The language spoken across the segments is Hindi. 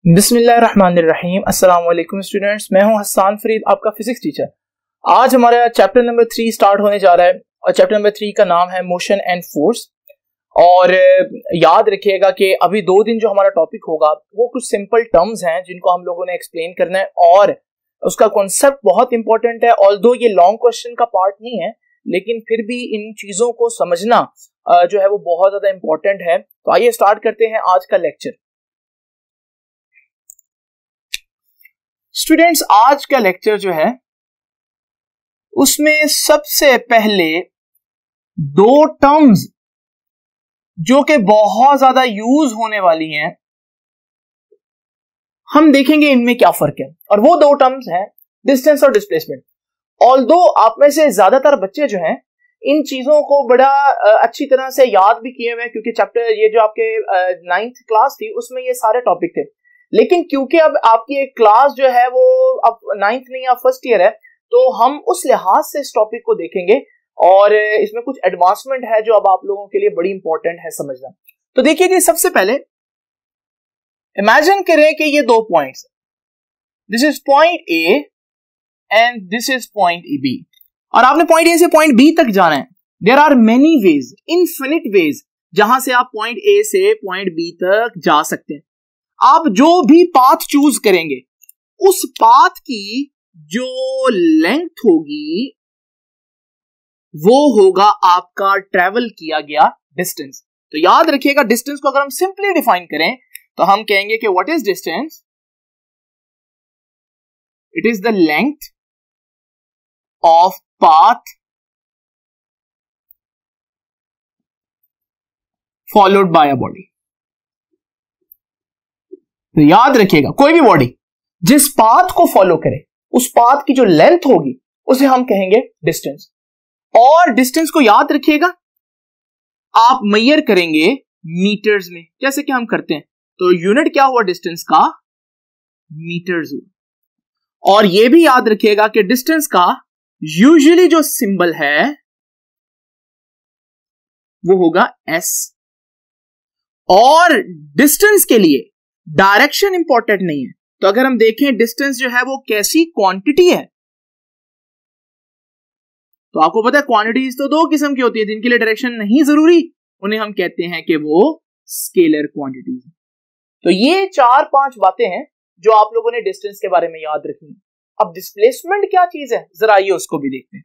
बिस्मिल्लाहिर्रहमानिर्रहीम। अस्सलाम वालेकुम स्टूडेंट्स, मैं हूं हसन फरीद, आपका फिजिक्स टीचर। आज हमारा चैप्टर नंबर 3 स्टार्ट होने जा रहा है और चैप्टर नंबर 3 का नाम है मोशन एंड फोर्स। और याद रखिएगा कि अभी 2 दिन जो हमारा टॉपिक होगा वो कुछ सिंपल टर्म्स हैं जिनको हम लोगों ने एक्सप्लेन करना है और उसका कॉन्सेप्ट बहुत इंपॉर्टेंट है। ऑल्दो ये लॉन्ग क्वेश्चन का पार्ट नहीं है, लेकिन फिर भी इन चीजों को समझना जो है वो बहुत ज्यादा इंपॉर्टेंट है। तो आइए स्टार्ट करते हैं आज का लेक्चर। स्टूडेंट्स, आज का लेक्चर जो है उसमें सबसे पहले 2 टर्म्स जो कि बहुत ज्यादा यूज होने वाली हैं, हम देखेंगे इनमें क्या फर्क है। और वो 2 टर्म्स हैं डिस्टेंस और डिस्प्लेसमेंट। ऑल्दो आप में से ज्यादातर बच्चे जो हैं इन चीजों को बड़ा अच्छी तरह से याद भी किए हुए हैं, क्योंकि चैप्टर ये जो आपके 9th क्लास थी उसमें ये सारे टॉपिक थे। लेकिन क्योंकि अब आपकी एक क्लास जो है वो अब 9th नहीं या फर्स्ट ईयर है, तो हम उस लिहाज से इस टॉपिक को देखेंगे और इसमें कुछ एडवांसमेंट है जो अब आप लोगों के लिए बड़ी इंपॉर्टेंट है समझना। तो देखिए जी, सबसे पहले इमेजिन करें कि ये 2 points, this is point A and this is point B, और आपने पॉइंट ए से पॉइंट बी तक जाना है। There are many ways, infinite ways, जहां से आप पॉइंट ए से पॉइंट बी तक जा सकते हैं। आप जो भी पाथ चूज करेंगे उस पाथ की जो लेंथ होगी वो होगा आपका ट्रेवल किया गया डिस्टेंस। तो याद रखिएगा, डिस्टेंस को अगर हम सिंपली डिफाइन करें तो हम कहेंगे कि what is distance? It is the length of path followed by a body. तो याद रखिएगा, कोई भी बॉडी जिस पाथ को फॉलो करे उस पाथ की जो लेंथ होगी उसे हम कहेंगे डिस्टेंस। और डिस्टेंस को याद रखिएगा, आप मेजर करेंगे मीटर्स में, जैसे कि हम करते हैं। तो यूनिट क्या हुआ डिस्टेंस का? मीटर्स हुआ। और यह भी याद रखिएगा कि डिस्टेंस का यूजुअली जो सिंबल है वो होगा एस। और डिस्टेंस के लिए डायरेक्शन इंपॉर्टेंट नहीं है। तो अगर हम देखें डिस्टेंस जो है वो कैसी क्वांटिटी है, तो आपको पता है क्वांटिटीज तो 2 किस्म की होती है, जिनके लिए डायरेक्शन नहीं जरूरी, उन्हें हम कहते हैं कि वो स्केलर क्वांटिटीज। तो ये 4-5 बातें हैं जो आप लोगों ने डिस्टेंस के बारे में याद रखनी। अब डिस्प्लेसमेंट क्या चीज है, जरा आइए उसको भी देखते हैं।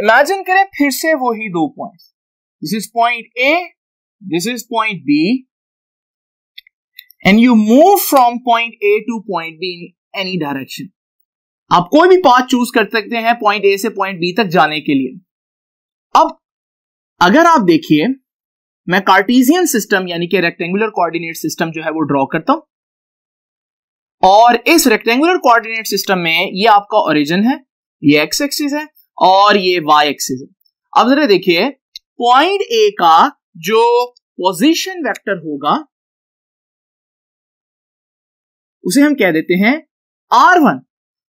इमेजिन करें फिर से वही 2 points, this is point A, this is point B, and you move from point A to point B in any direction. आप कोई भी पाथ चूज कर सकते हैं पॉइंट A से पॉइंट B तक जाने के लिए। अब अगर आप देखिए, मैं कार्टेशियन सिस्टम यानी कि रेक्टेंगुलर कोऑर्डिनेट सिस्टम जो है वो ड्रॉ करता हूं, और इस रेक्टेंगुलर कोऑर्डिनेट सिस्टम में ये आपका ओरिजिन है, ये एक्स एक्सिस है और ये वाई एक्सिस है। अब जरा देखिए, पॉइंट A का जो पोजीशन वेक्टर होगा उसे हम कह देते हैं R1।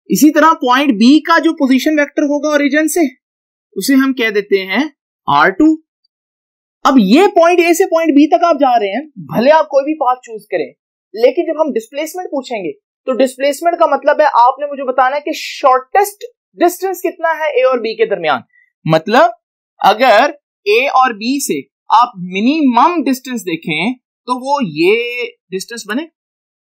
इसी तरह पॉइंट B का जो पोजीशन वेक्टर होगा ओरिजिन से उसे हम कह देते हैं R2। अब ये पॉइंट A से पॉइंट B तक आप जा रहे हैं, भले आप कोई भी पाथ चूज करें, लेकिन जब हम डिस्प्लेसमेंट पूछेंगे तो डिस्प्लेसमेंट का मतलब है आपने मुझे बताना है कि शॉर्टेस्ट डिस्टेंस कितना है A और B के दरमियान। मतलब अगर A और B से आप मिनिमम डिस्टेंस देखें तो वो ये डिस्टेंस बने।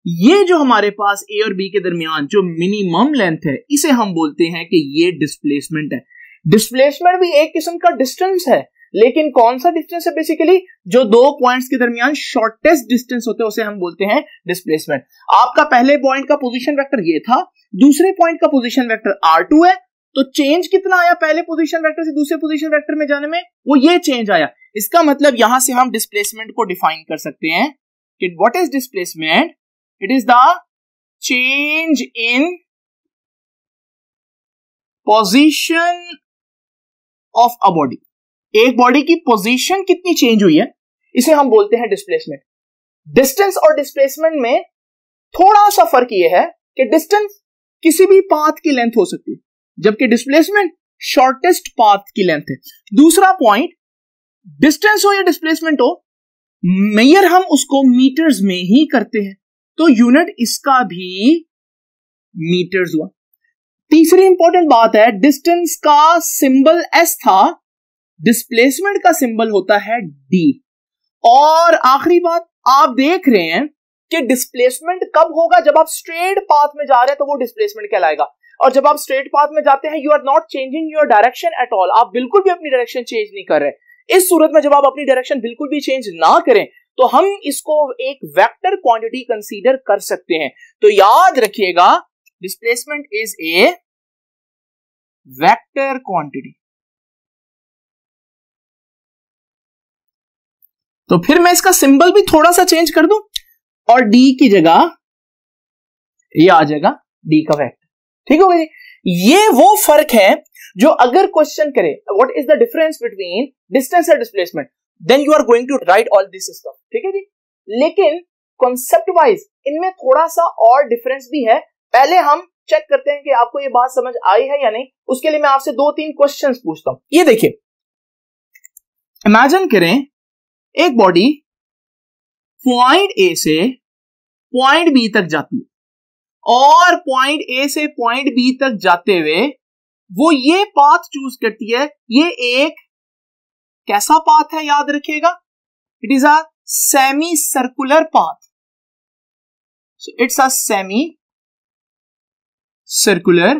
ये जो हमारे पास A और B के दरमियान जो मिनिमम लेंथ है इसे हम बोलते हैं कि ये डिस्प्लेसमेंट है। डिस्प्लेसमेंट भी एक किस्म का डिस्टेंस है, लेकिन कौन सा डिस्टेंस है? बेसिकली जो 2 पॉइंट्स के दरमियान शॉर्टेस्ट डिस्टेंस होता है उसे हम बोलते हैं डिस्प्लेसमेंट। आपका पहले पॉइंट का पोजीशन वेक्टर ये था, दूसरे पॉइंट का पोजीशन वेक्टर R2 है, तो चेंज कितना आया पहले पोजीशन वेक्टर से दूसरे पोजीशन वेक्टर में जाने में? वो ये चेंज आया। इसका मतलब यहां से हम डिस्प्लेसमेंट को डिफाइन कर सकते हैं कि what is displacement? It is the change in position of a body. एक बॉडी की पोजीशन कितनी चेंज हुई है, इसे हम बोलते हैं डिस्प्लेसमेंट। डिस्टेंस और डिस्प्लेसमेंट में थोड़ा सा फर्क यह है कि डिस्टेंस किसी भी पाथ की लेंथ हो सकती है, जबकि डिस्प्लेसमेंट शॉर्टेस्ट पाथ की लेंथ है। दूसरा पॉइंट, डिस्टेंस हो या डिस्प्लेसमेंट हो, मेजर हम उसको मीटर्स में ही करते हैं। तो यूनिट इसका भी मीटर्स हुआ। तीसरी इंपॉर्टेंट बात है, डिस्टेंस का सिंबल एस था, डिस्प्लेसमेंट का सिंबल होता है डी। और आखिरी बात, आप देख रहे हैं कि डिस्प्लेसमेंट कब होगा, जब आप स्ट्रेट पाथ में जा रहे हैं तो वो डिस्प्लेसमेंट कहलाएगा। और जब आप स्ट्रेट पाथ में जाते हैं, you are not changing your direction at all, आप बिल्कुल भी अपनी डायरेक्शन चेंज नहीं कर रहे। इस सूरत में जब आप अपनी डायरेक्शन बिल्कुल भी चेंज ना करें तो हम इसको एक वेक्टर क्वांटिटी कंसीडर कर सकते हैं। तो याद रखिएगा, displacement is a vector quantity. तो फिर मैं इसका सिंबल भी थोड़ा सा चेंज कर दूं और डी की जगह ये आ जाएगा डी का वेक्टर। ठीक हो गया। ये वो फर्क है जो अगर क्वेश्चन करे what is the difference between distance and displacement, then you are going to write all this system. ठीक है जी। लेकिन कॉन्सेप्ट वाइज इनमें थोड़ा सा और डिफरेंस भी है। पहले हम चेक करते हैं कि आपको ये बात समझ आई है या नहीं। उसके लिए मैं आपसे 2-3 क्वेश्चंस पूछता हूं। ये देखिए, इमेजिन करें एक बॉडी पॉइंट ए से पॉइंट बी तक जाती है और पॉइंट ए से पॉइंट बी तक जाते हुए वो ये पाथ चूज करती है। ये एक कैसा पाथ है, याद रखिएगा, it is a semi circular path. So it's a semi circular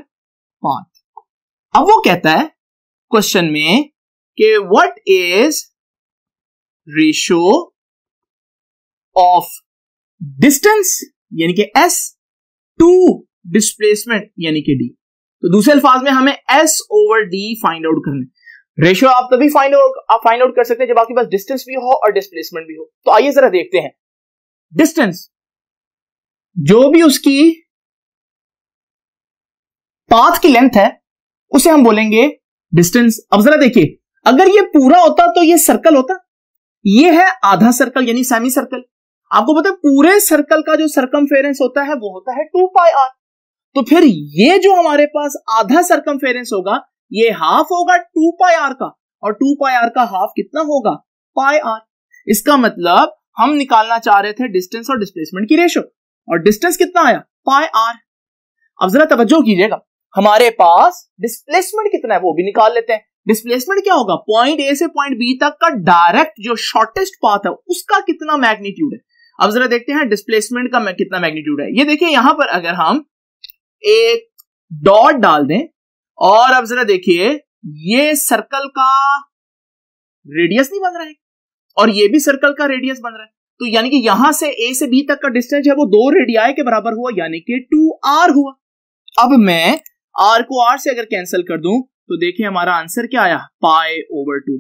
path. अब वो कहता है क्वेश्चन में कि what is ratio of distance यानी कि एस टू डिस्प्लेसमेंट यानी कि डी। तो दूसरे अल्फाज में हमें S over D find out करना है। रेशियो आप तभी फाइंड आउट कर सकते हैं जब आपके पास डिस्टेंस भी हो और डिस्प्लेसमेंट भी हो। तो आइए जरा देखते हैं। डिस्टेंस, जो भी उसकी पाथ की लेंथ है उसे हम बोलेंगे डिस्टेंस। अब जरा देखिए, अगर ये पूरा होता तो ये सर्कल होता, ये है आधा सर्कल यानी सेमी सर्कल। आपको पता है पूरे सर्कल का जो सर्कमफेरेंस होता है वो होता है 2 पाई आर। तो फिर ये जो हमारे पास आधा सर्कमफेरेंस होगा ये हाफ होगा 2 पाई आर का, और 2 पाई आर का हाफ कितना होगा, पाई आर। इसका मतलब हम निकालना चाह रहे थे डिस्टेंस और डिस्प्लेसमेंट की रेशो, और डिस्टेंस कितना आया, पाई आर। अब जरा तवज्जो कीजिएगा, हमारे पास डिस्प्लेसमेंट कितना है वो भी निकाल लेते हैं। डिस्प्लेसमेंट क्या होगा, पॉइंट ए से पॉइंट बी तक का डायरेक्ट जो शॉर्टेस्ट पाथ है उसका कितना मैग्नीट्यूड है। अब जरा देखते हैं डिस्प्लेसमेंट का कितना मैग्नीट्यूड है। ये देखिए, यहां पर अगर हम एक डॉट डाल दें और अब जरा देखिए ये सर्कल का रेडियस नहीं बन रहा है और ये भी सर्कल का रेडियस बन रहा है, तो यानी कि यहां से ए से बी तक का डिस्टेंस है वो 2 रेडियाई के बराबर हुआ यानी कि 2r हुआ। अब मैं r को r से अगर कैंसिल कर दूं तो देखिए हमारा आंसर क्या आया, पाई ओवर 2।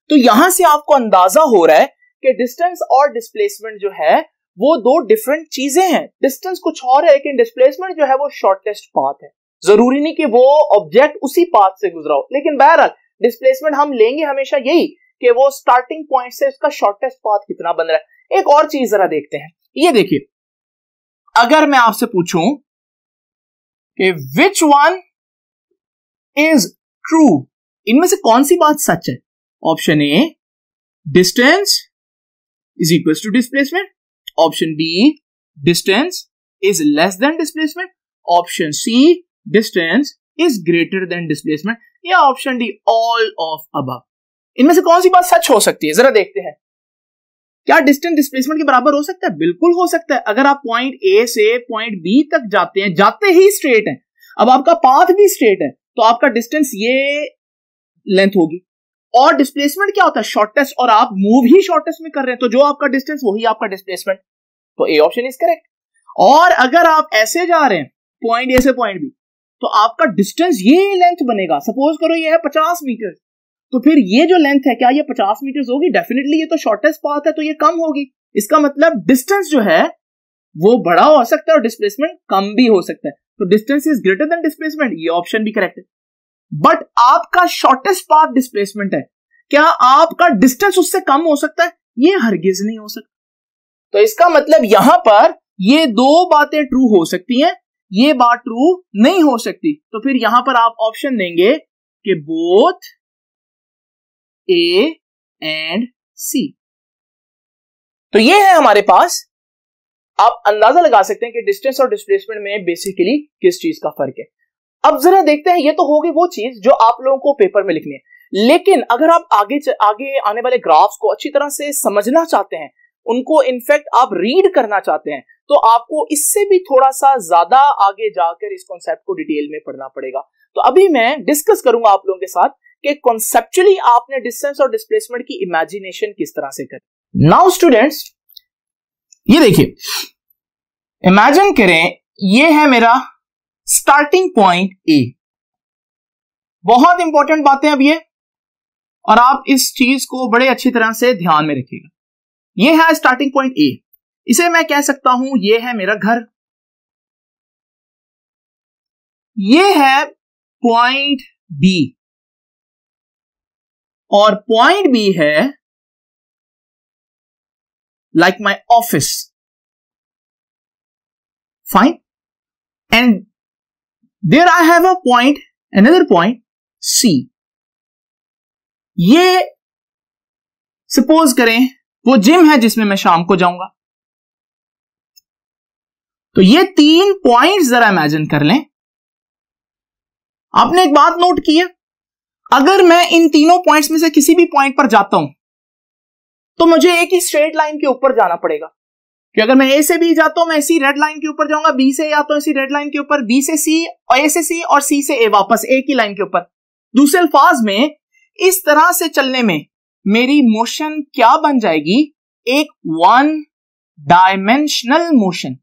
तो यहां से आपको अंदाजा हो रहा है कि डिस्टेंस और डिस्प्लेसमेंट जो है वो 2 डिफरेंट चीजें हैं। डिस्टेंस कुछ और है लेकिन डिस्प्लेसमेंट जो है वो शॉर्टेस्ट पाथ है। जरूरी नहीं कि वो ऑब्जेक्ट उसी पाथ से गुजरा हो, लेकिन बहरहाल डिस्प्लेसमेंट हम लेंगे हमेशा यही कि वो स्टार्टिंग पॉइंट से उसका शॉर्टेस्ट पाथ कितना बन रहा है। एक और चीज जरा देखते हैं। ये देखिए, अगर मैं आपसे पूछूं कि विच वन इज ट्रू, इनमें से कौन सी बात सच है। Option A, distance is equal to displacement. Option B, distance is less than displacement. Option C, distance is greater than displacement. या option D, all of above. इनमें से कौन सी बात सच हो सकती है, जरा देखते हैं। क्या डिस्टेंस डिस्प्लेसमेंट के बराबर हो सकता है? बिल्कुल हो सकता है। अगर आप पॉइंट ए से पॉइंट बी तक जाते हैं, जाते ही स्ट्रेट है, अब आपका पाथ भी स्ट्रेट है, तो आपका डिस्टेंस ये लेंथ होगी। और डिस्प्लेसमेंट क्या होता है, शॉर्टेस्ट, और आप मूव ही शॉर्टेस्ट में कर रहे हैं, तो जो आपका डिस्टेंस वही आपका डिस्प्लेसमेंट। तो ए ऑप्शन इज करेक्ट। और अगर आप ऐसे जा रहे हैं पॉइंट ए से पॉइंट बी, तो आपका डिस्टेंस ये लेंथ बनेगा। सपोज करो ये है 50 मीटर, तो फिर ये जो लेंथ है क्या ये 50 मीटर होगी? डेफिनेटली, ये तो शॉर्टेस्ट पाथ है तो ये कम होगी। इसका मतलब डिस्टेंस जो है वो बड़ा हो सकता है और डिस्प्लेसमेंट कम भी हो सकता है। तो distance is greater than displacement, ये ऑप्शन भी करेक्ट है। बट आपका शॉर्टेस्ट पाथ डिस्प्लेसमेंट है, क्या आपका डिस्टेंस उससे कम हो सकता है? ये हरगिज नहीं हो सकता। तो इसका मतलब यहां पर ये 2 बातें ट्रू हो सकती हैं, ये बात ट्रू नहीं हो सकती। तो फिर यहां पर आप ऑप्शन देंगे कि बोथ ए एंड सी। तो ये है हमारे पास आप अंदाजा लगा सकते हैं कि डिस्टेंस और डिस्प्लेसमेंट में बेसिकली किस चीज का फर्क है। अब जरा देखते हैं, ये तो होगी वो चीज जो आप लोगों को पेपर में लिखनी है, लेकिन अगर आप आगे आने वाले ग्राफ्स को अच्छी तरह से समझना चाहते हैं, उनको इनफैक्ट आप रीड करना चाहते हैं, तो आपको इससे भी थोड़ा सा ज्यादा आगे जाकर इस कॉन्सेप्ट को डिटेल में पढ़ना पड़ेगा। तो अभी मैं डिस्कस करूंगा आप लोगों के साथ कि कॉन्सेप्चुअली आपने डिस्टेंस और डिस्प्लेसमेंट की इमेजिनेशन किस तरह से करें। नाउ स्टूडेंट्स, ये देखिए, इमेजिन करें ये है मेरा स्टार्टिंग पॉइंट ए। बहुत इंपॉर्टेंट बातें अब ये, और आप इस चीज को बड़े अच्छी तरह से ध्यान में रखिएगा। ये है स्टार्टिंग पॉइंट ए, इसे मैं कह सकता हूं ये है मेरा घर, ये है पॉइंट बी, और पॉइंट बी है like my office, fine, and there I have a point, another point C. ये सपोज करें वो जिम है जिसमें मैं शाम को जाऊंगा। तो ये 3 पॉइंट्स जरा इमेजिन कर लें। आपने एक बात नोट की है, अगर मैं इन तीनों पॉइंट्स में से किसी भी पॉइंट पर जाता हूं तो मुझे एक ही स्ट्रेट लाइन के ऊपर जाना पड़ेगा, कि अगर मैं ए से बी जाता हूं मैं इसी रेड लाइन के ऊपर जाऊंगा, बी से जाता हूं इसी रेड लाइन के ऊपर, बी से सी और ए से सी और सी से ए, वापस एक ही लाइन के ऊपर। दूसरे अल्फाज में इस तरह से चलने में मेरी मोशन क्या बन जाएगी, एक 1 डायमेंशनल मोशन।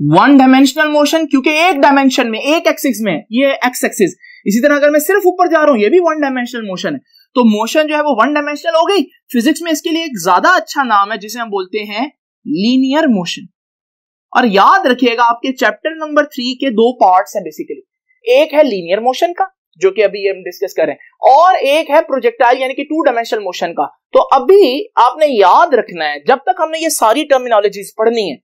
1 डायमेंशनल मोशन, क्योंकि एक डायमेंशन में, एक एक्सिस में, ये एक्स एक्सिस। इसी तरह अगर मैं सिर्फ ऊपर जा रहा हूं, ये भी 1 डायमेंशनल मोशन है, तो मोशन जो है वो 1 डायमेंशनल हो गई। फिजिक्स में इसके लिए एक ज्यादा अच्छा नाम है जिसे हम बोलते हैं लीनियर मोशन। और याद रखिएगा आपके चैप्टर नंबर 3 के 2 पार्ट्स हैं बेसिकली, एक है लीनियर मोशन का जो कि अभी हम डिस्कस कर रहे हैं, और एक है प्रोजेक्टाइल यानी कि 2 डायमेंशनल मोशन का। तो अभी आपने याद रखना है, जब तक हमने ये सारी टर्मिनोलॉजीज पढ़नी है,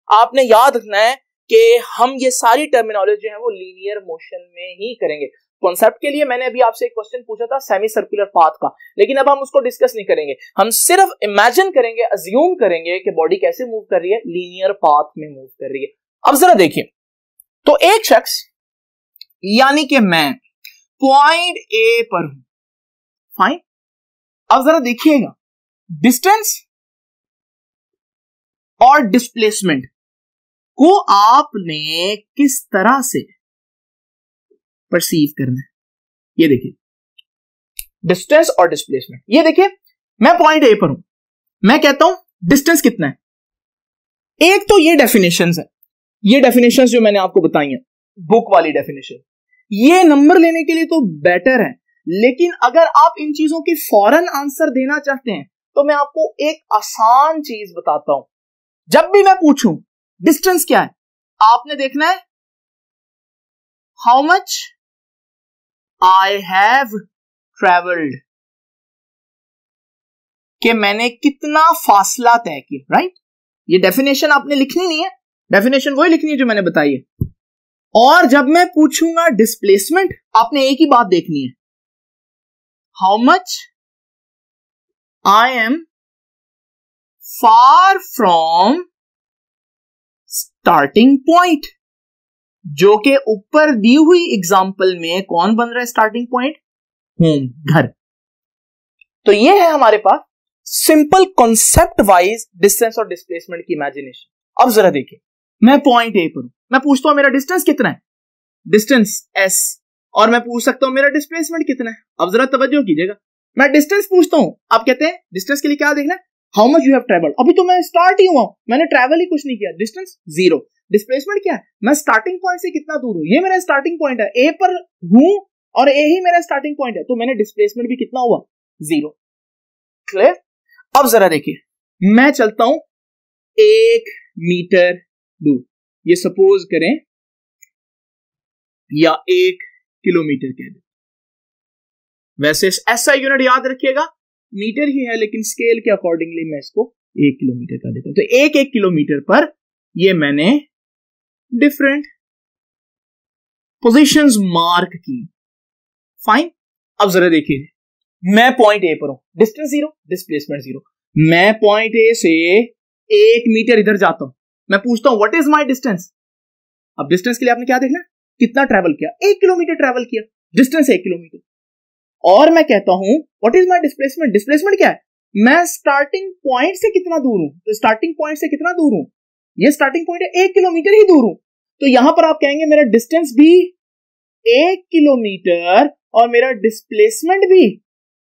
आपने याद रखना है कि हम ये सारी टर्मिनोलॉजी है वो लीनियर मोशन में ही करेंगे। कॉन्सेप्ट के लिए मैंने अभी आपसे एक क्वेश्चन पूछा था सेमी सर्कुलर पाथ का, लेकिन अब हम उसको डिस्कस नहीं करेंगे, हम सिर्फ इमेजिन करेंगे, अज्यूम करेंगे कि बॉडी कैसे मूव कर रही है, लीनियर पाथ में मूव कर रही है। अब जरा देखिए, तो एक शख्स यानी कि मैं पॉइंट ए पर हूं, फाइन। अब जरा देखिएगा, डिस्टेंस और डिस्प्लेसमेंट को आपने किस तरह से परसीव करना है। ये देखिए, डिस्टेंस और डिस्प्लेसमेंट। ये देखिए, मैं पॉइंट ए पर हूं, मैं कहता हूं डिस्टेंस कितना है। एक तो ये डेफिनेशंस है, ये डेफिनेशंस जो मैंने आपको बताई हैं, बुक वाली डेफिनेशन, ये नंबर लेने के लिए तो बेटर है, लेकिन अगर आप इन चीजों की फौरन आंसर देना चाहते हैं तो मैं आपको एक आसान चीज बताता हूं। जब भी मैं पूछूं डिस्टेंस क्या है, आपने देखना है how much I have travelled, कि मैंने कितना फासला तय किया, राइट। ये डेफिनेशन आपने लिखनी नहीं है, डेफिनेशन वही लिखनी है जो मैंने बताई है। और जब मैं पूछूंगा डिस्प्लेसमेंट, आपने एक ही बात देखनी है, how much I am far from starting point, जो कि ऊपर दी हुई एग्जांपल में कौन बन रहा है स्टार्टिंग पॉइंट, होम, घर। तो ये है हमारे पास सिंपल कॉन्सेप्ट वाइज डिस्टेंस और डिस्प्लेसमेंट की इमेजिनेशन। अब जरा देखिए, मैं पॉइंट ए पर हूं, मैं पूछता हूं मेरा डिस्टेंस कितना है, डिस्टेंस एस, और मैं पूछ सकता हूं मेरा डिस्प्लेसमेंट कितना है। अब जरा तवज्जो कीजिएगा, मैं डिस्टेंस पूछता हूं, आप कहते हैं डिस्टेंस के लिए क्या देखना है, how much you have travelled. अभी तो मैं स्टार्ट ही हुआ, मैंने ट्रेवल ही कुछ नहीं किया, डिस्टेंस 0। डिस्प्लेसमेंट क्या है, मैं स्टार्टिंग पॉइंट से कितना दूर हूं, ये मेरा स्टार्टिंग पॉइंट है, ए पर हूं और ए ही मेरा स्टार्टिंग पॉइंट है, तो मैंने डिस्प्लेसमेंट भी कितना हुआ, 0। क्लियर। अब जरा देखिए, मैं चलता हूं 1 मीटर दूर, ये सपोज करें, या 1 किलोमीटर कह दें। वैसे ऐसा यूनिट याद रखिएगा, मीटर ही है, लेकिन स्केल के अकॉर्डिंगली मैं इसको 1 किलोमीटर का देता हूं। तो 1 किलोमीटर पर ये मैंने डिफरेंट पोजीशंस मार्क की, फाइन। अब जरा देखिए, मैं पॉइंट ए पर हूं, डिस्टेंस 0, डिस्प्लेसमेंट 0, मैं पॉइंट ए से 1 मीटर इधर जाता हूं, मैं पूछता हूं व्हाट इज माय डिस्टेंस। अब डिस्टेंस के लिए आपने क्या देखना, कितना ट्रैवल किया, 1 किलोमीटर ट्रैवल किया, डिस्टेंस 1 किलोमीटर। और मैं कहता हूं what is my displacement, displacement क्या है, मैं स्टार्टिंग पॉइंट से कितना दूर हूं, तो स्टार्टिंग पॉइंट से कितना दूर हूं, ये स्टार्टिंग पॉइंट है 1 किलोमीटर ही दूर हूं, तो यहां पर आप कहेंगे मेरा डिस्टेंस भी 1 किलोमीटर और मेरा डिस्प्लेसमेंट भी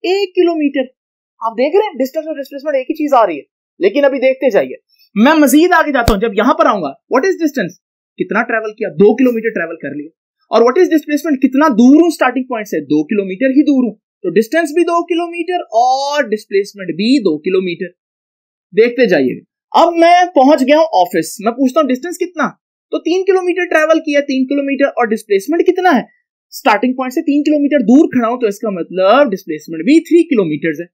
1 किलोमीटर। आप देख रहे हैं डिस्टेंस और डिस्प्लेसमेंट एक ही चीज आ रही है, लेकिन अभी देखते जाइए। मैं मजीद आगे जाता हूं, जब यहां पर आऊंगा व्हाट इज डिस्टेंस, कितना ट्रैवल किया, 2 किलोमीटर ट्रैवल कर लिया, और व्हाट इज डिस्प्लेसमेंट, कितना दूर हूं स्टार्टिंग पॉइंट से, 2 किलोमीटर ही दूर हूं, तो डिस्टेंस भी 2 किलोमीटर और डिस्प्लेसमेंट भी 2 किलोमीटर। देखते जाइएगा। अब मैं पहुंच गया हूं ऑफिस, मैं पूछता हूं डिस्टेंस कितना, तो 3 किलोमीटर ट्रैवल किया, 3 किलोमीटर, और डिस्प्लेसमेंट कितना है, स्टार्टिंग पॉइंट से 3 किलोमीटर दूर खड़ा हूं, तो इसका मतलब डिस्प्लेसमेंट भी 3 किलोमीटर है।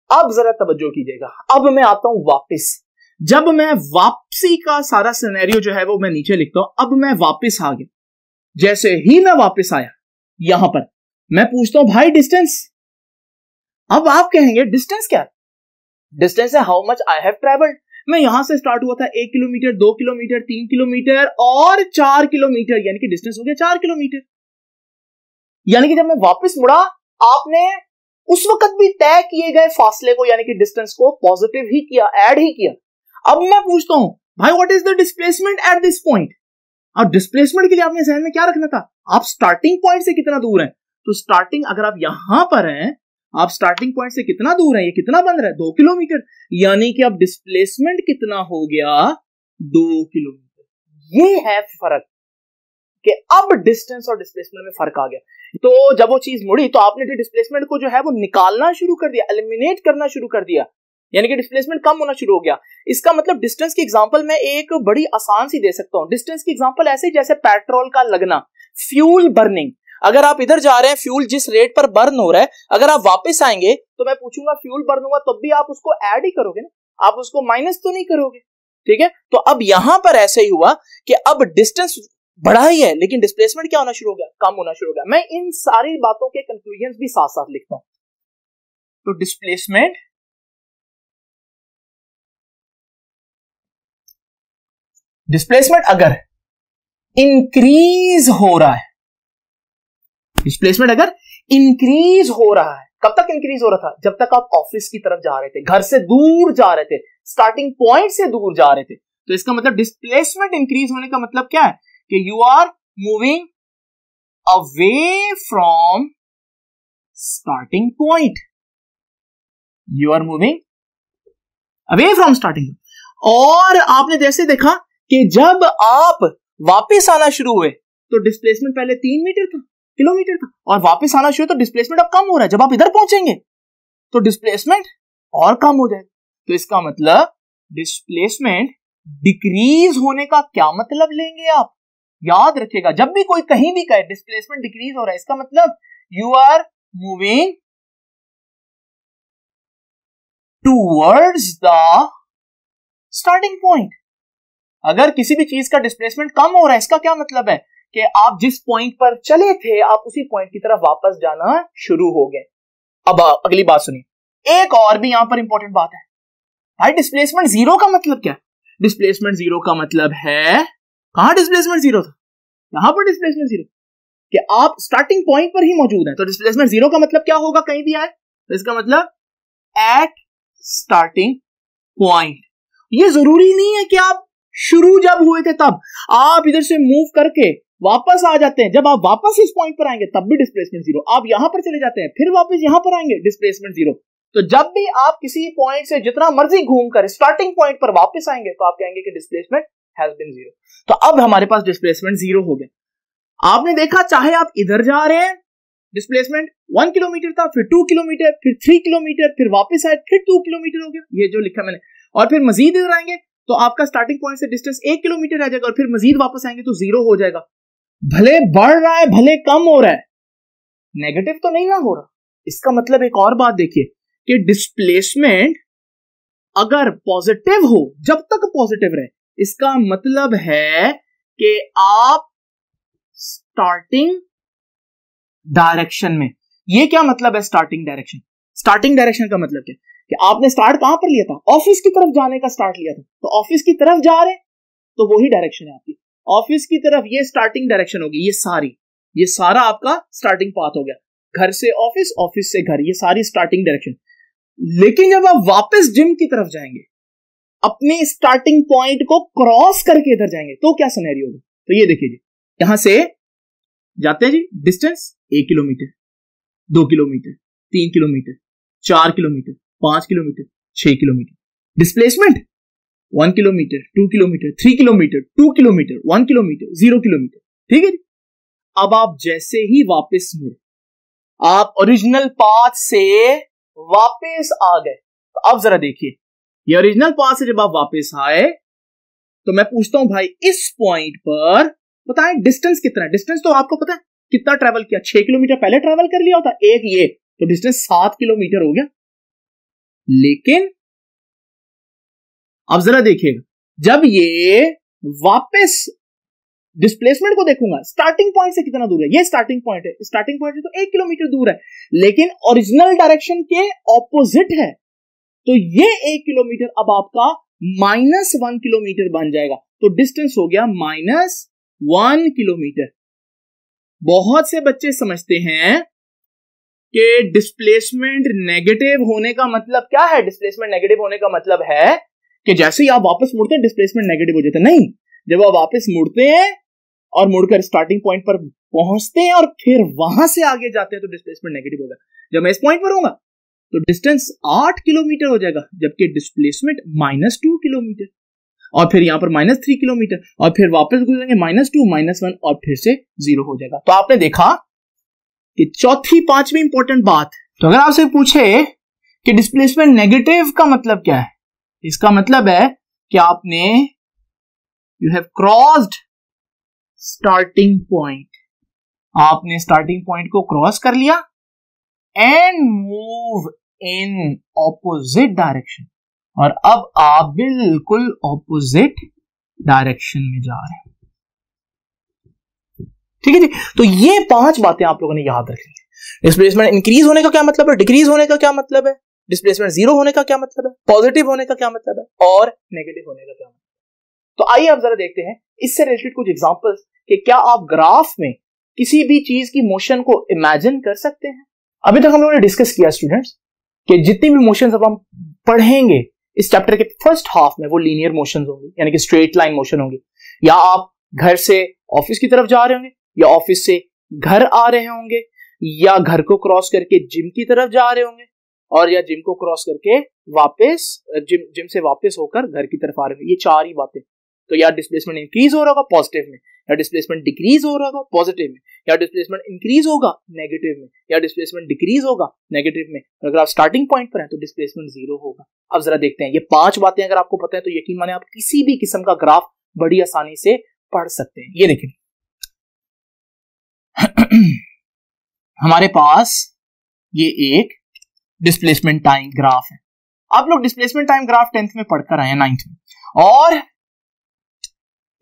अब जरा तवज्जो कीजिएगा, अब मैं आता हूं वापस। जब मैं वापसी का सारा सिनेरियो जो है वो मैं नीचे लिखता हूं, अब मैं वापस आ गया, जैसे ही मैं वापस आया यहां पर मैं पूछता हूं भाई डिस्टेंस। अब आप कहेंगे डिस्टेंस क्या है, डिस्टेंस है how much I have travelled. मैं यहां से स्टार्ट हुआ था 1 किलोमीटर, 2 किलोमीटर, 3 किलोमीटर और 4 किलोमीटर, यानी कि डिस्टेंस हो गया 4 किलोमीटर। यानी कि जब मैं वापस मुड़ा, आपने उस वक्त भी तय किए गए फासले को यानी कि डिस्टेंस को पॉजिटिव ही किया, ऐड ही किया। अब मैं पूछता हूं भाई what is the displacement at this point. अब डिस्प्लेसमेंट के लिए आपने ध्यान में क्या रखना था, आप स्टार्टिंग पॉइंट से कितना दूर हैं, तो स्टार्टिंग अगर आप यहां पर हैं, आप स्टार्टिंग पॉइंट से कितना दूर है, ये कितना बन रहा है 2 किलोमीटर, यानी कि अब डिस्प्लेसमेंट कितना हो गया 2 किलोमीटर। ये है फर्क कि अब डिस्टेंस और डिस्प्लेसमेंट में फर्क आ गया। तो जब वो चीज मुड़ी तो आपने डिस्प्लेसमेंट को जो है वो निकालना शुरू कर दिया, एलिमिनेट करना शुरू कर दिया, यानी कि डिस्प्लेसमेंट कम होना शुरू हो गया। इसका मतलब डिस्टेंस की एग्जांपल मैं एक बड़ी आसान सी दे सकता हूं। डिस्टेंस की एग्जांपल ऐसे जैसे पेट्रोल का लगना, फ्यूल बर्निंग। अगर आप इधर जा रहे हैं, फ्यूल जिस रेट पर बर्न हो रहा है, अगर आप वापस आएंगे तो मैं पूछूंगा फ्यूल बर्न हुआ, तब भी आप उसको ऐड ही करोगे ना, आप उसको माइनस तो नहीं करोगे, ठीक है। तो अब यहां पर ऐसे ही हुआ कि अब डिस्टेंस बढ़ा ही है, लेकिन डिस्प्लेसमेंट क्या होना शुरू हो गया, कम होना शुरू हो गया। मैं इन सारी बातों के कंक्लूजन भी साथ साथ लिखता हूं। तो डिस्प्लेसमेंट अगर इंक्रीज हो रहा है, डिस्प्लेसमेंट अगर इंक्रीज हो रहा है, कब तक इंक्रीज हो रहा था, जब तक आप ऑफिस की तरफ जा रहे थे, घर से दूर जा रहे थे, स्टार्टिंग पॉइंट से दूर जा रहे थे। तो इसका मतलब डिस्प्लेसमेंट इंक्रीज होने का मतलब क्या है कि you are moving away from starting point, you are moving away from starting. और आपने जैसे देखा कि जब आप वापस आना शुरू हुए तो डिस्प्लेसमेंट पहले 3 मीटर था, किलोमीटर था, और वापस आना शुरू तो डिस्प्लेसमेंट अब कम हो रहा है। जब आप इधर पहुंचेंगे तो डिस्प्लेसमेंट और कम हो जाएगा। तो इसका मतलब डिस्प्लेसमेंट डिक्रीज होने का क्या मतलब लेंगे आप, याद रखिएगा। जब भी कोई कहीं भी कहे डिस्प्लेसमेंट डिक्रीज हो रहा है, इसका मतलब you are moving towards the starting point. अगर किसी भी चीज का डिस्प्लेसमेंट कम हो रहा है, इसका क्या मतलब है कि आप जिस पॉइंट पर चले थे आप उसी पॉइंट की तरफ वापस जाना शुरू हो गए। अब अगली बात सुनिए, एक और भी यहां पर इंपॉर्टेंट बात है भाई, डिस्प्लेसमेंट जीरो का मतलब क्या है। डिस्प्लेसमेंट जीरो का मतलब है, कहां डिस्प्लेसमेंट जीरो था, यहां पर डिस्प्लेसमेंट जीरो, कि आप स्टार्टिंग पॉइंट पर ही मौजूद हैं। तो डिस्प्लेसमेंट जीरो का मतलब क्या होगा, कहीं भी आए तो इसका मतलब एट स्टार्टिंग पॉइंट। ये जरूरी नहीं है कि आप शुरू जब हुए थे तब, आप इधर से मूव करके वापस आ जाते हैं, जब आप वापस इस पॉइंट पर आएंगे तब भी डिस्प्लेसमेंट जीरो। आप यहां पर चले जाते हैं फिर वापस यहां पर आएंगे, डिस्प्लेसमेंट जीरो। तो जब भी आप किसी पॉइंट से जितना मर्जी घूमकर स्टार्टिंग पॉइंट पर वापस आएंगे तो आप कहेंगे कि डिस्प्लेसमेंट हैज बीन जीरो। तो अब हमारे पास डिस्प्लेसमेंट जीरो हो गया। आपने देखा चाहे आप इधर जा रहे हैं, डिस्प्लेसमेंट 1 किलोमीटर था, फिर 2 किलोमीटर, फिर 3 किलोमीटर, फिर वापस आए, फिर 2 किलोमीटर हो गया, ये जो लिखा मैंने। और फिर मजीद इधर आएंगे तो आपका स्टार्टिंग पॉइंट से डिस्टेंस 1 किलोमीटर रह जाएगा, और फिर मजीद वापस आएंगे तो जीरो हो जाएगा। भले बढ़ रहा है भले कम हो रहा है, नेगेटिव तो नहीं ना हो रहा। इसका मतलब एक और बात देखिए कि डिस्प्लेसमेंट अगर पॉजिटिव हो, जब तक पॉजिटिव रहे, इसका मतलब है कि आप स्टार्टिंग डायरेक्शन में। ये क्या मतलब है स्टार्टिंग डायरेक्शन, स्टार्टिंग डायरेक्शन का मतलब क्या कि आपने स्टार्ट कहां पर लिया था, ऑफिस की तरफ जाने का स्टार्ट लिया था, तो ऑफिस की तरफ जा रहे हैं तो वही डायरेक्शन है आपकी, ऑफिस की तरफ ये स्टार्टिंग डायरेक्शन होगी, ये सारा आपका स्टार्टिंग पाथ हो गया, घर से ऑफिस, ऑफिस से घर, ये सारी स्टार्टिंग डायरेक्शन। लेकिन जब आप वापस जिम की तरफ जाएंगे, अपने स्टार्टिंग पॉइंट को क्रॉस करके इधर जाएंगे, तो क्या सिनेरियो होगा? तो ये देखिए जी, यहां से जाते हैं जी, distance 1 kilometre, 2 kilometre, 3 kilometre, 4 kilometre, 5 kilometre, 6 kilometre, displacement 1 kilometre, 2 kilometre, 3 kilometre, 2 kilometre, 1 kilometre, 0 kilometre, ठीक है जी। अब आप जैसे ही वापस मुड़े, आप ओरिजिनल पाथ से वापस आ गए, तो अब जरा देखिए, ये ओरिजिनल पाथ से जब आप वापस आए तो मैं पूछता हूं भाई, इस पॉइंट पर बताएं डिस्टेंस कितना है? डिस्टेंस तो आपको पता है कितना ट्रेवल किया, 6 किलोमीटर पहले ट्रेवल कर लिया होता, एक ये तो डिस्टेंस 7 किलोमीटर हो गया। लेकिन अब जरा देखिएगा, जब ये वापस डिस्प्लेसमेंट को देखूंगा, स्टार्टिंग पॉइंट से कितना दूर है, ये स्टार्टिंग पॉइंट है, स्टार्टिंग पॉइंट से तो 1 किलोमीटर दूर है, लेकिन ओरिजिनल डायरेक्शन के ऑपोजिट है, तो ये 1 किलोमीटर अब आपका -1 किलोमीटर बन जाएगा, तो डिस्टेंस हो गया -1 किलोमीटर। बहुत से बच्चे समझते हैं कि डिस्प्लेसमेंट नेगेटिव होने का मतलब क्या है? डिस्प्लेसमेंट नेगेटिव होने का मतलब है कि जैसे ही आप वापस मुड़ते हैं डिस्प्लेसमेंट नेगेटिव हो जाता है। नहीं, जब आप वापस मुड़ते हैं और मुड़कर स्टार्टिंग पॉइंट पर पहुंचते हैं और फिर वहां से आगे जाते हैं तो डिस्प्लेसमेंट नेगेटिव होगा। जब मैं इस पॉइंट पर होऊंगा तो डिस्टेंस 8 किलोमीटर हो जाएगा, जबकि डिस्प्लेसमेंट -2 किलोमीटर, और फिर यहां पर -3 किलोमीटर, और फिर वापस गुजरेंगे -2, -1 और फिर से 0 हो जाएगा। तो आपने देखा कि चौथी पांचवी इंपॉर्टेंट बात, तो अगर आपसे पूछे कि डिस्प्लेसमेंट नेगेटिव का मतलब क्या है, इसका मतलब है कि आपने you have crossed starting point, आपने स्टार्टिंग पॉइंट को क्रॉस कर लिया and move in opposite direction, और अब आप बिल्कुल ऑपोजिट डायरेक्शन में जा रहे हैं। ठीक है जी, तो ये 5 बातें आप लोगों ने याद रखनी है। डिस्प्लेसमेंट इंक्रीज होने का क्या मतलब है, डिक्रीज होने का क्या मतलब है, डिस्प्लेसमेंट 0 होने का क्या मतलब है, पॉजिटिव होने का क्या मतलब है, और नेगेटिव होने का क्या मतलब है। तो आइए अब जरा देखते हैं इससे रिलेटेड कुछ एग्जांपल्स कि क्या आप ग्राफ में किसी भी चीज की मोशन को इमेजिन कर सकते हैं। अभी तक हम लोगों ने डिस्कस किया स्टूडेंट्स कि जितनी भी मोशंस अब हम पढ़ेंगे इस चैप्टर के फर्स्ट हाफ में वो लीनियर मोशंस होंगे, यानी कि स्ट्रेट लाइन मोशन होंगे, या आप घर से ऑफिस की तरफ जा रहे होंगे, या ऑफिस से घर आ रहे होंगे, या घर को क्रॉस करके जिम की तरफ जा रहे होंगे, और या जिम को क्रॉस करके वापस जिम से वापस होकर घर की तरफ आ रहे होंगे। ये 4 ही बातें। तो या डिस्प्लेसमेंट इंक्रीज हो रहा होगा पॉजिटिव में, या डिस्प्लेसमेंट डिक्रीज हो रहा होगा पॉजिटिव में, या डिस्प्लेसमेंट इंक्रीज होगा नेगेटिव में, या डिस्प्लेसमेंट डिक्रीज होगा नेगेटिव में। और अगर आप स्टार्टिंग पॉइंट पर हैं तो डिस्प्लेसमेंट 0 होगा। अब जरा देखते हैं, ये 5 बातें अगर आपको पता है तो यकीन माने आप किसी भी किस्म का ग्राफ बड़ी आसानी से पढ़ सकते हैं। ये देखें, हमारे पास ये एक डिस्प्लेसमेंट टाइम ग्राफ है। आप लोग डिस्प्लेसमेंट टाइम ग्राफ 10th में पढ़कर आए हैं, 9th में, और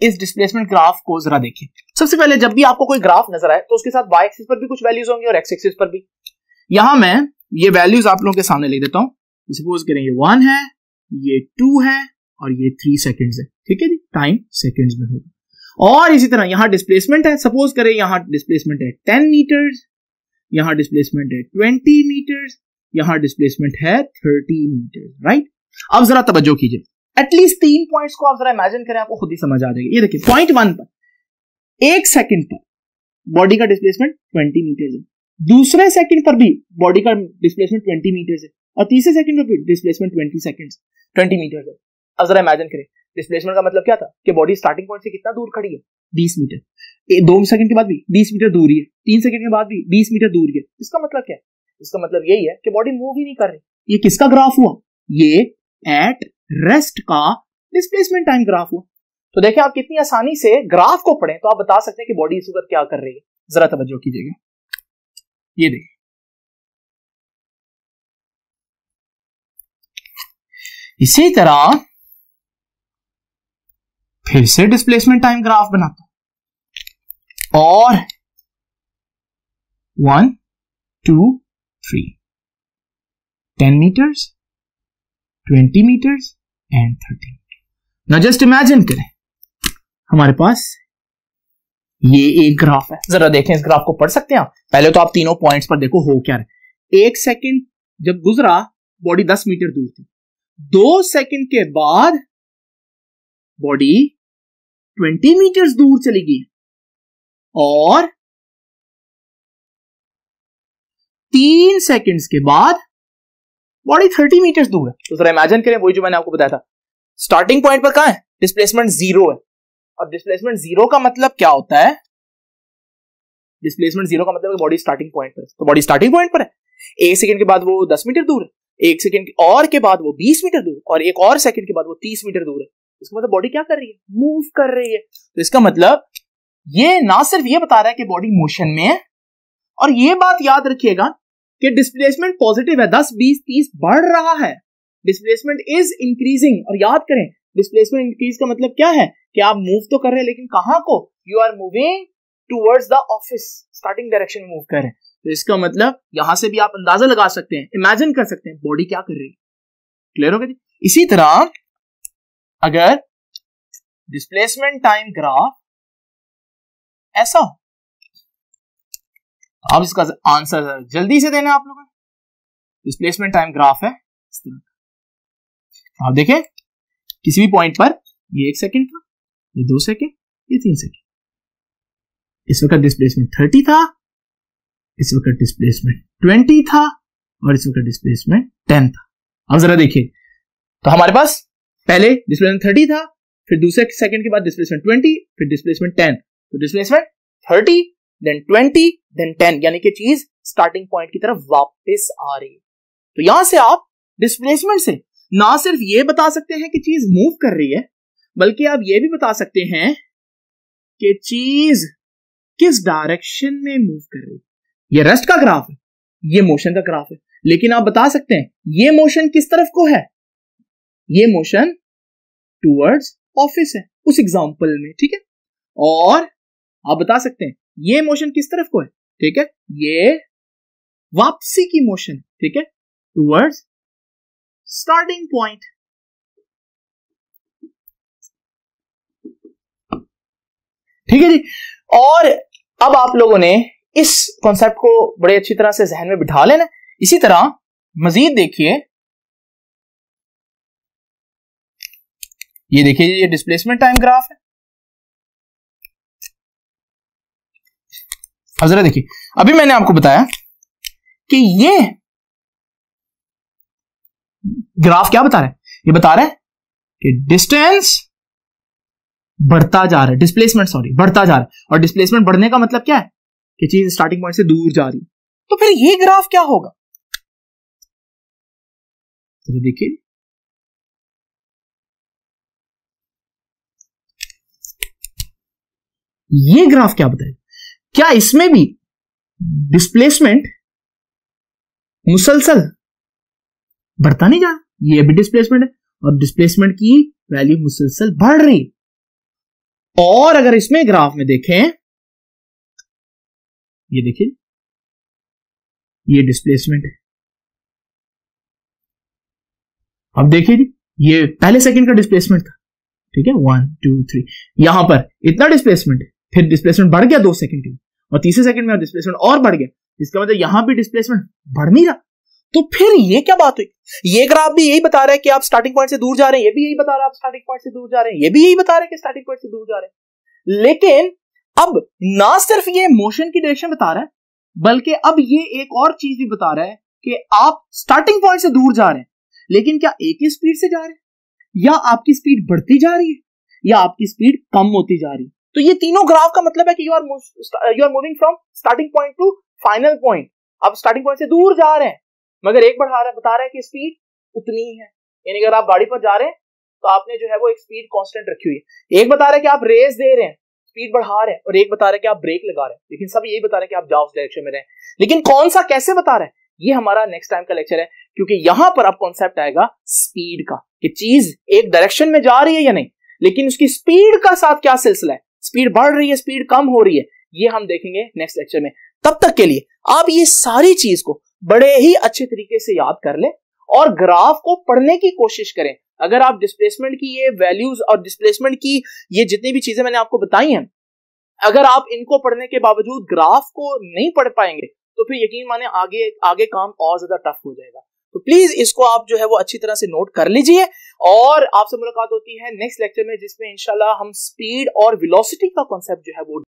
इस डिस्प्लेसमेंट ग्राफ को जरा देखिए। सबसे पहले जब भी आपको कोई ग्राफ नजर आए तो उसके साथ वाई एक्सिस पर भी कुछ वैल्यूज होंगी और एक्स एक्सिस पर भी। यहां मैं ये वैल्यूज आप लोगों के सामने लिख देता हूं। सपोज करें ये 1 है, ये 2 है और ये 3 सेकंड्स है। ठीक है जी, टाइम सेकंड्स में होगा। और इसी तरह यहां डिस्प्लेसमेंट है, सपोज करें यहां डिस्प्लेसमेंट है 10 मीटर्स, यहां डिस्प्लेसमेंट है 20 मीटर्स, यहां डिस्प्लेसमेंट है 30 मीटर्स, राइट। अब जरा तवज्जो कीजिए, एटलीस्ट 3 पॉइंट्स को आप जरा इमेजिन करें, आपको खुद ही समझ आ जाएगी। ये देखिए, पॉइंट 1 पर 1 सेकंड पर बॉडी का डिस्प्लेसमेंट 20 मीटर्स है, दूसरे सेकंड पर भी बॉडी का डिस्प्लेसमेंट 20 मीटर्स है, और तीसरे सेकंड पर भी डिस्प्लेसमेंट 20 मीटर्स है। अब जरा इमेजिन करें, डिस्प्लेसमेंट का मतलब क्या था कि बॉडी स्टार्टिंग पॉइंट से कितना दूर खड़ी है, 20 मीटर, 2 सेकंड के बाद भी 20 मीटर दूर है, 3 सेकंड के बाद भी 20 मीटर दूर है। इसका मतलब क्या है? इसका मतलब यही है कि बॉडी मूव ही नहीं कर रही। ये किसका ग्राफ हुआ? ये एट रेस्ट का डिस्प्लेसमेंट टाइम ग्राफ हुआ। तो देखिए, आप कितनी आसानी से ग्राफ को पढ़ें तो आप बता सकते हैं कि बॉडी इस वक्त क्या कर रही है। जरा तवज्जो कीजिएगा, ये देखिए, इसी तरह फिर से डिस्प्लेसमेंट टाइम ग्राफ बनाता हूं, और 1 2 3 10 meters 20 meters and 30 meter. Now just imagine करें हमारे पास ये एक ग्राफ है, जरा देखें इस ग्राफ को पढ़ सकते हैं आप। पहले तो आप तीनों पॉइंट्स पर देखो हो क्या रहा है। 1 सेकंड जब गुजरा बॉडी 10 मीटर दूर थी, 2 सेकंड के बाद बॉडी 20 मीटर्स दूर चली गई और 3 सेकंड्स के बाद बॉडी 30 मीटर्स दूर है। तो जरा इमेजिन करें वही जो मैंने आपको बताया था, स्टार्टिंग पॉइंट पर कहां है, डिस्प्लेसमेंट 0 है। और डिस्प्लेसमेंट 0 का मतलब क्या होता है, डिस्प्लेसमेंट 0 का मतलब बॉडी स्टार्टिंग पॉइंट पर है। तो बॉडी स्टार्टिंग पॉइंट पर है, 1 सेकंड के बाद वो 10 मीटर दूर है, 1 सेकंड और के बाद वो 20 मीटर दूर, और एक और सेकंड के बाद वो 30 मीटर दूर है। इसका मतलब बॉडी क्या कर रही है, मूव कर रही है। तो इसका मतलब ये ना सिर्फ ये बता रहा है कि बॉडी मोशन में है, और ये बात याद रखिएगा कि डिस्प्लेसमेंट पॉजिटिव है, 10 20 30 बढ़ रहा है, डिस्प्लेसमेंट इज इंक्रीजिंग। और याद करें डिस्प्लेसमेंट इंक्रीज का मतलब क्या है कि आप मूव तो कर रहे हैं, लेकिन कहां को, you are moving towards the office, starting direction में मूव कर रहे हैं। तो इसका मतलब यहां से भी आप अंदाजा लगा सकते हैं, इमेजिन कर सकते हैं बॉडी क्या कर रही है। क्लियर हो गया जी। इसी तरह अगर डिस्प्लेसमेंट टाइम ग्राफ ऐसा हो, अब इसका आंसर जल्दी से देना आप लोगों को। डिस्प्लेसमेंट टाइम ग्राफ है इस तरह, आप देखें किसी भी पॉइंट पर ये 1 सेकंड था, ये 2 सेकंड, ये 3 सेकंड, इस वक्त डिस्प्लेसमेंट 30 था, इस वक्त डिस्प्लेसमेंट 20 था, और इस वक्त डिस्प्लेसमेंट 10 था। अब जरा देखिए, तो हमारे पास पहले डिस्प्लेसमेंट 30 था, फिर दूसरे सेकंड के बाद डिस्प्लेसमेंट 20, फिर डिस्प्लेसमेंट 10। तो डिस्प्लेसमेंट 30 देन 20 देन 10, यानी कि चीज स्टार्टिंग पॉइंट की तरफ वापस आ रही है। तो यहां से आप डिस्प्लेसमेंट से ना सिर्फ ये बता सकते हैं कि चीज मूव कर रही है, बल्कि आप ये भी बता सकते हैं कि चीज किस डायरेक्शन में मूव कर रही है। ये रेस्ट का ग्राफ है, ये मोशन का ग्राफ है, लेकिन आप बता सकते हैं ये मोशन किस तरफ को है, ये मोशन टूवर्ड्स ऑफिस है उस एग्जांपल में, ठीक है। और आप बता सकते हैं ये मोशन किस तरफ को है, ठीक है, ये वापसी की मोशन, ठीक है, टूवर्ड्स स्टार्टिंग पॉइंट। ठीक है जी। और अब आप लोगों ने इस कॉन्सेप्ट को बड़े अच्छी तरह से जहन में बिठा लेना। इसी तरह मजीद देखिए, ये देखिए ये डिस्प्लेसमेंट टाइम ग्राफ है। अब जरा देखिए, अभी मैंने आपको बताया कि ये ग्राफ क्या बता रहा है, ये बता रहा है कि डिस्टेंस बढ़ता जा रहा है, डिस्प्लेसमेंट सॉरी बढ़ता जा रहा है, और डिस्प्लेसमेंट बढ़ने का मतलब क्या है कि चीज स्टार्टिंग पॉइंट से दूर जा रही है। तो फिर ये ग्राफ क्या होगा, तो देखिए ये ग्राफ क्या बताएगा, क्या इसमें भी डिस्प्लेसमेंट मुसलसल बढ़ता नहीं जा रहा, ये भी डिस्प्लेसमेंट है और डिस्प्लेसमेंट की वैल्यू मुसलसल बढ़ रही। और अगर इसमें ग्राफ में देखें, ये देखिए ये डिस्प्लेसमेंट है, अब देखिए जी ये पहले सेकंड का डिस्प्लेसमेंट था, ठीक है 1 2 3, यहां पर इतना डिस्प्लेसमेंट है, फिर डिस्प्लेसमेंट बढ़ गया 2 सेकंड के लिए, और तीसरे सेकंड में डिस्प्लेसमेंट और बढ़ गया, इसका मतलब यहां भी डिस्प्लेसमेंट बढ़ नहीं रहा। तो फिर ये क्या बात हुई, ये ग्राफ भी यही बता रहा है कि आप स्टार्टिंग पॉइंट से दूर जा रहे हैं, ये भी यही बता रहा है आप स्टार्टिंग पॉइंट से दूर जा रहे हैं, ये भी यही बता रहा है कि स्टार्टिंग पॉइंट से दूर जा रहे हैं। लेकिन अब ना सिर्फ ये मोशन की डायरेक्शन बता रहा है, बल्कि अब ये एक और चीज भी बता रहा है कि आप स्टार्टिंग पॉइंट से दूर जा रहे हैं, लेकिन क्या एक ही स्पीड से जा रहे हैं, या आपकी स्पीड बढ़ती जा रही है, या आपकी स्पीड कम होती जा रही है। तो ये तीनों ग्राफ का मतलब है कि you are moving from starting point to final point. आप स्टार्टिंग पॉइंट से दूर जा रहे हैं, मगर एक बता रहा है कि स्पीड उतनी ही है, यानी अगर आप गाड़ी पर जा रहे हैं तो आपने जो है वो एक स्पीड कांस्टेंट रखी हुई है। एक बता रहा है कि आप रेस दे रहे हैं, स्पीड बढ़ा रहे हैं, और एक बता रहा है कि आप ब्रेक लगा रहे हैं, लेकिन सब यही बता रहे हैं कि आप जाओ उस डायरेक्शन में रहें। लेकिन कौन सा कैसे बता रहा है, ये हमारा नेक्स्ट टाइम का लेक्चर है, क्योंकि यहां पर अब कॉन्सेप्ट आएगा स्पीड का, कि चीज एक डायरेक्शन में जा रही है या नहीं, लेकिन उसकी स्पीड का साथ क्या सिलसिला है, स्पीड बढ़ रही है, स्पीड कम हो रही है, ये हम देखेंगे नेक्स्ट लेक्चर में। तब तक के लिए आप ये सारी चीज को बड़े ही अच्छे तरीके से याद कर लें, और ग्राफ को पढ़ने की कोशिश करें। अगर आप डिस्प्लेसमेंट की ये वैल्यूज और डिस्प्लेसमेंट की ये जितनी भी चीजें मैंने आपको बताई हैं, अगर आप इनको पढ़ने के बावजूद ग्राफ को नहीं पढ़ पाएंगे तो फिर यकीन माने आगे काम और ज्यादा टफ हो जाएगा। तो प्लीज इसको आप जो है वो अच्छी तरह से नोट कर लीजिए और आपसे मुलाकात होती है नेक्स्ट लेक्चर में, जिसमें इंशाल्लाह हम स्पीड और वेलोसिटी का कॉन्सेप्ट जो है वो